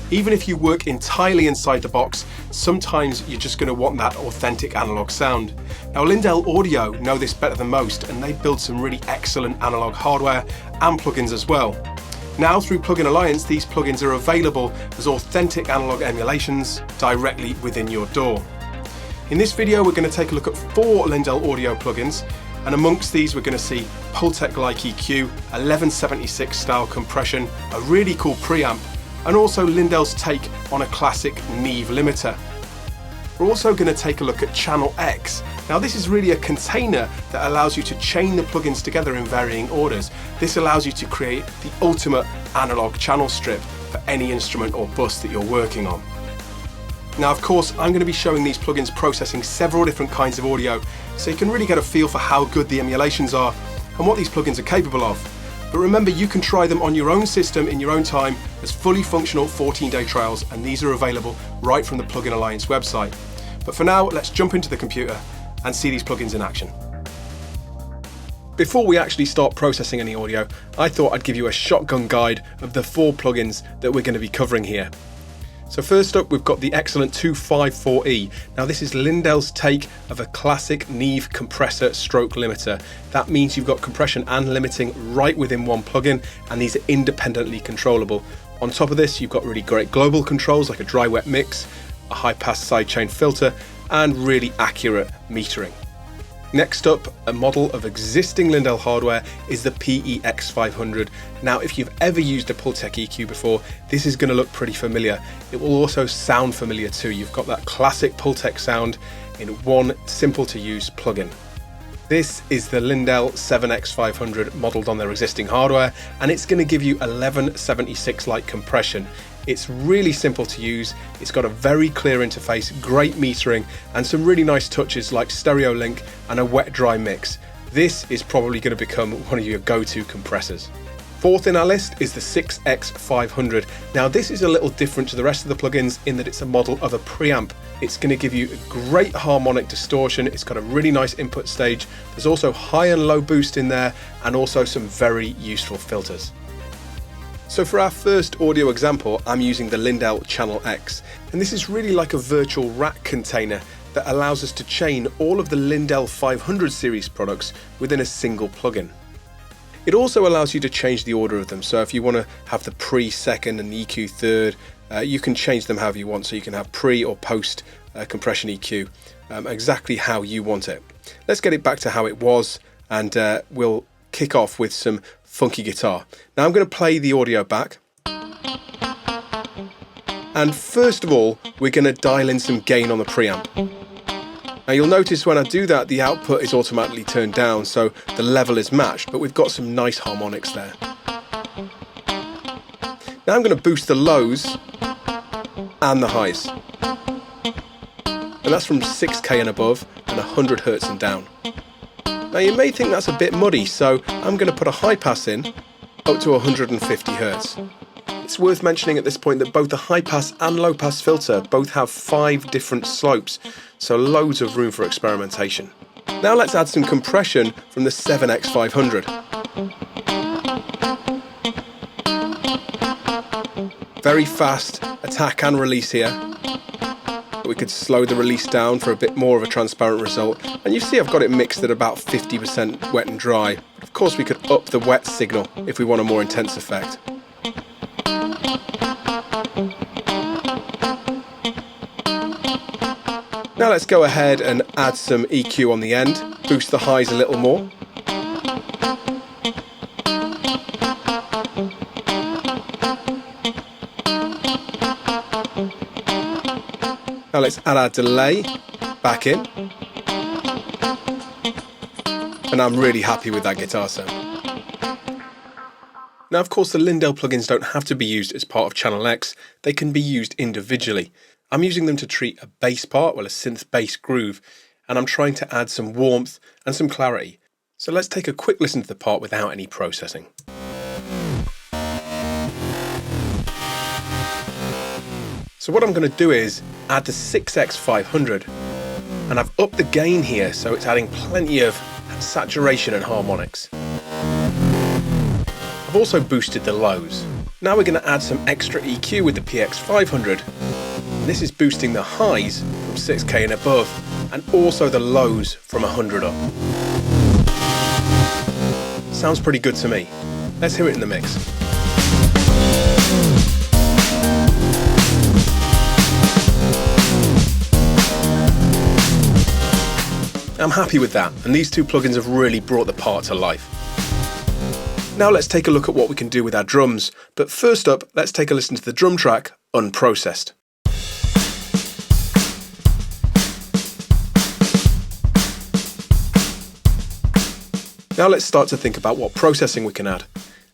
Even if you work entirely inside the box, sometimes you're just going to want that authentic analog sound. Now Lindell Audio know this better than most, and they build some really excellent analog hardware and plugins as well. Now through Plugin Alliance, these plugins are available as authentic analog emulations directly within your DAW. In this video we're going to take a look at 4 Lindell Audio plugins, and amongst these we're going to see Pultec-like EQ, 1176 style compression, a really cool preamp, and also Lindell's take on a classic Neve limiter. We're also going to take a look at ChannelX. Now this is really a container that allows you to chain the plugins together in varying orders. This allows you to create the ultimate analog channel strip for any instrument or bus that you're working on. Now of course I'm going to be showing these plugins processing several different kinds of audio, so you can really get a feel for how good the emulations are and what these plugins are capable of. But remember, you can try them on your own system in your own time as fully functional 14-day trials, and these are available right from the Plugin Alliance website. But for now, let's jump into the computer and see these plugins in action. Before we actually start processing any audio, I thought I'd give you a shotgun guide of the 4 plugins that we're going to be covering here. So first up, we've got the excellent 254E. Now this is Lindell's take of a classic Neve compressor stroke limiter. That means you've got compression and limiting right within one plugin, and these are independently controllable. On top of this, you've got really great global controls like a dry wet mix, a high pass sidechain filter, and really accurate metering. Next up, a model of existing Lindell hardware is the PEX-500. Now if you've ever used a Pultec EQ before, this is going to look pretty familiar. It will also sound familiar too. You've got that classic Pultec sound in one simple to use plugin. This is the Lyndell 7X500 modelled on their existing hardware, and it's going to give you 1176 like compression. It's really simple to use, it's got a very clear interface, great metering, and some really nice touches like stereo link and a wet-dry mix. This is probably going to become one of your go-to compressors. Fourth in our list is the 6X500. Now this is a little different to the rest of the plugins in that it's a model of a preamp. It's going to give you great harmonic distortion, it's got a really nice input stage, there's also high and low boost in there, and also some very useful filters. So for our first audio example, I'm using the Lyndale Channel X, and this is really like a virtual rack container that allows us to chain all of the Lyndell 500 series products within a single plugin. It also allows you to change the order of them, so if you want to have the pre second and the EQ third, you can change them however you want, so you can have pre or post compression EQ, exactly how you want it. Let's get it back to how it was, and we'll kick off with some funky guitar. Now I'm going to play the audio back, and first of all we're going to dial in some gain on the preamp. Now you'll notice when I do that the output is automatically turned down, so the level is matched, but we've got some nice harmonics there. Now I'm going to boost the lows and the highs, and that's from 6K and above and 100 Hz and down. Now you may think that's a bit muddy, so I'm going to put a high pass in up to 150 Hz. It's worth mentioning at this point that both the high pass and low pass filter both have 5 different slopes, so loads of room for experimentation. Now let's add some compression from the 7X500. Very fast attack and release here. We could slow the release down for a bit more of a transparent result, and you see I've got it mixed at about 50% wet and dry. Of course we could up the wet signal if we want a more intense effect. Now let's go ahead and add some EQ on the end, boost the highs a little more. Now let's add our delay back in, and I'm really happy with that guitar sound. Now of course the Lyndell plugins don't have to be used as part of ChannelX, they can be used individually. I'm using them to treat a bass part, well a synth bass groove, and I'm trying to add some warmth and some clarity. So let's take a quick listen to the part without any processing. So what I'm going to do is add the 6X500, and I've upped the gain here so it's adding plenty of saturation and harmonics. I've also boosted the lows. Now we're going to add some extra EQ with the PX-500. This is boosting the highs from 6K and above, and also the lows from 100 up. Sounds pretty good to me. Let's hear it in the mix. I'm happy with that, and these two plugins have really brought the part to life. Now let's take a look at what we can do with our drums, but first up, let's take a listen to the drum track, Unprocessed. Now let's start to think about what processing we can add.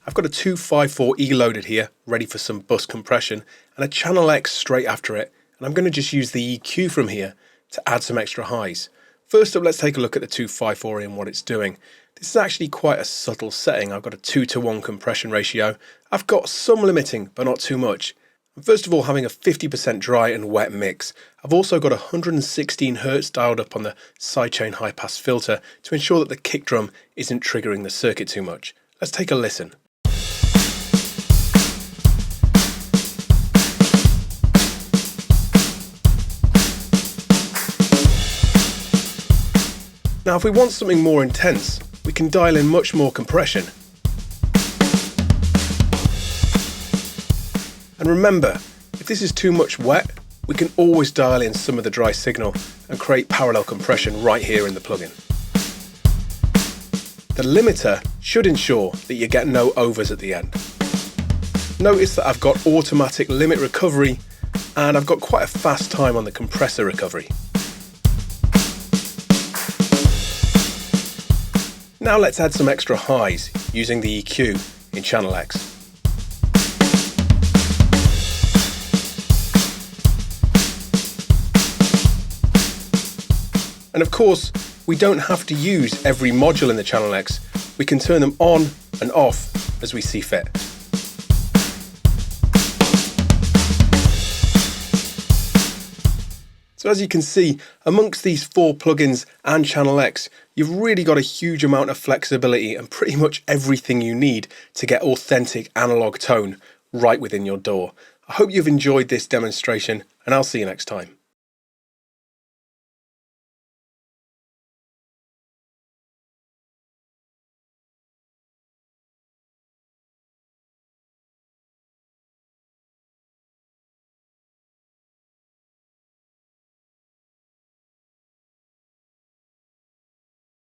I've got a 254E loaded here, ready for some bus compression, and a ChannelX straight after it, and I'm going to just use the EQ from here to add some extra highs. First up, let's take a look at the 254E and what it's doing. This is actually quite a subtle setting. I've got a 2:1 compression ratio. I've got some limiting, but not too much. And first of all, having a 50% dry and wet mix. I've also got 116 Hz dialed up on the sidechain high pass filter to ensure that the kick drum isn't triggering the circuit too much. Let's take a listen. Now if we want something more intense, we can dial in much more compression. And remember, if this is too much wet, we can always dial in some of the dry signal and create parallel compression right here in the plugin. The limiter should ensure that you get no overs at the end. Notice that I've got automatic limit recovery, and I've got quite a fast time on the compressor recovery. Now let's add some extra highs using the EQ in ChannelX. And of course, we don't have to use every module in the ChannelX. We can turn them on and off as we see fit. So as you can see, amongst these 4 plugins and ChannelX, you've really got a huge amount of flexibility and pretty much everything you need to get authentic analog tone right within your DAW. I hope you've enjoyed this demonstration, and I'll see you next time.